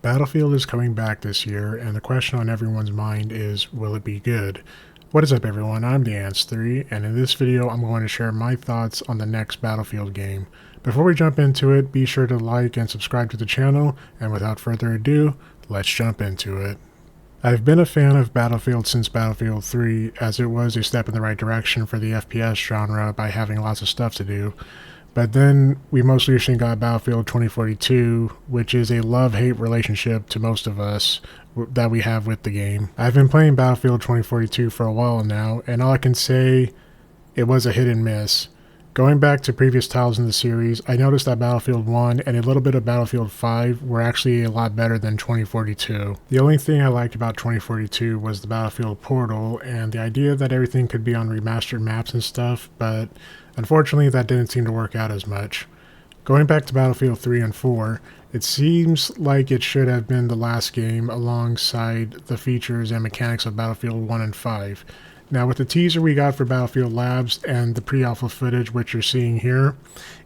Battlefield is coming back this year, and the question on everyone's mind is, will it be good? What is up everyone, I'm Deance3, and in this video I'm going to share my thoughts on the next Battlefield game. Before we jump into it, be sure to like and subscribe to the channel, and without further ado, let's jump into it. I've been a fan of Battlefield since Battlefield 3, as it was a step in the right direction for the FPS genre by having lots of stuff to do. But then we most recently got Battlefield 2042, which is a love-hate relationship to most of us that we have with the game. I've been playing Battlefield 2042 for a while now, and all I can say, it was a hit and miss. Going back to previous titles in the series, I noticed that Battlefield 1 and a little bit of Battlefield 5 were actually a lot better than 2042. The only thing I liked about 2042 was the Battlefield portal and the idea that everything could be on remastered maps and stuff, but unfortunately that didn't seem to work out as much. Going back to Battlefield 3 and 4, it seems like it should have been the last game alongside the features and mechanics of Battlefield 1 and 5. Now with the teaser we got for Battlefield Labs and the pre-alpha footage which you're seeing here,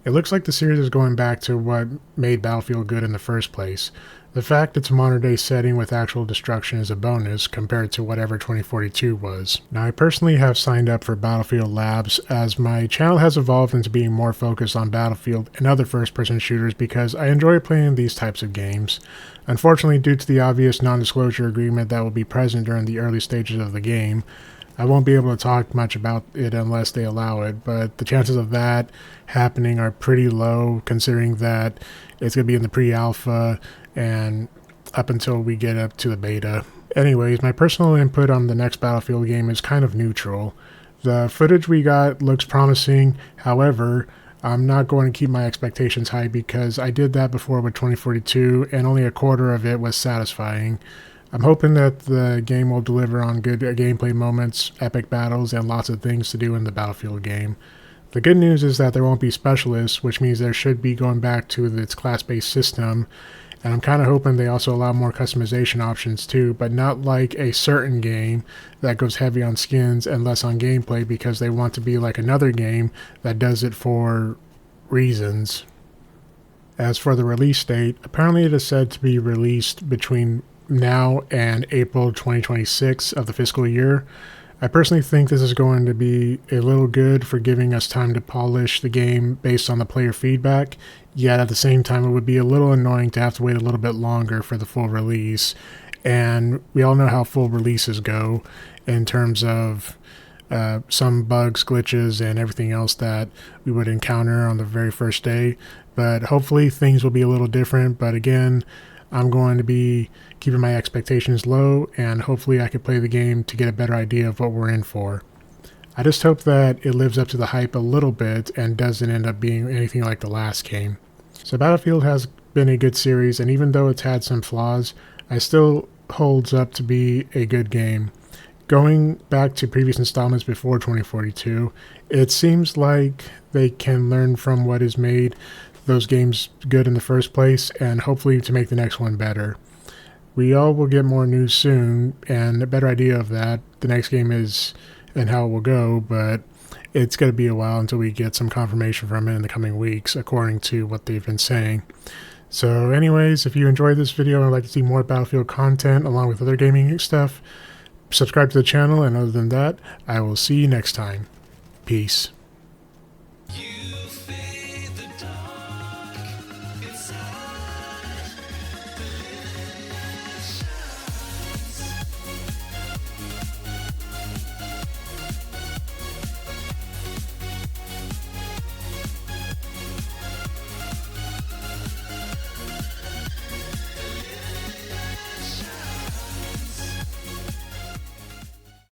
it looks like the series is going back to what made Battlefield good in the first place. The fact it's a modern day setting with actual destruction is a bonus compared to whatever 2042 was. Now I personally have signed up for Battlefield Labs as my channel has evolved into being more focused on Battlefield and other first person shooters because I enjoy playing these types of games. Unfortunately, due to the obvious non-disclosure agreement that will be present during the early stages of the game, I won't be able to talk much about it unless they allow it, but the chances of that happening are pretty low considering that it's going to be in the pre-alpha and up until we get up to the beta. Anyways, my personal input on the next Battlefield game is kind of neutral. The footage we got looks promising, however, I'm not going to keep my expectations high because I did that before with 2042 and only a quarter of it was satisfying. I'm hoping that the game will deliver on good gameplay moments, epic battles, and lots of things to do in the Battlefield game. The good news is that there won't be specialists, which means there should be going back to its class-based system, and I'm kind of hoping they also allow more customization options too, but not like a certain game that goes heavy on skins and less on gameplay because they want to be like another game that does it for reasons. As for the release date, apparently it is said to be released between now and April 2026 of the fiscal year. I personally think this is going to be a little good for giving us time to polish the game based on the player feedback, yet at the same time it would be a little annoying to have to wait a little bit longer for the full release, and we all know how full releases go in terms of some bugs, glitches, and everything else that we would encounter on the very first day, but hopefully things will be a little different. But again, I'm going to be keeping my expectations low, and hopefully I can play the game to get a better idea of what we're in for. I just hope that it lives up to the hype a little bit and doesn't end up being anything like the last game. So Battlefield has been a good series, and even though it's had some flaws, it still holds up to be a good game. Going back to previous installments before 2042, it seems like they can learn from what has made those games good in the first place and hopefully to make the next one better. We all will get more news soon and a better idea of that. The next game is and how it will go, but it's going to be a while until we get some confirmation from it in the coming weeks according to what they've been saying. So anyways, if you enjoyed this video and would like to see more Battlefield content along with other gaming stuff, subscribe to the channel, and other than that, I will see you next time. Peace.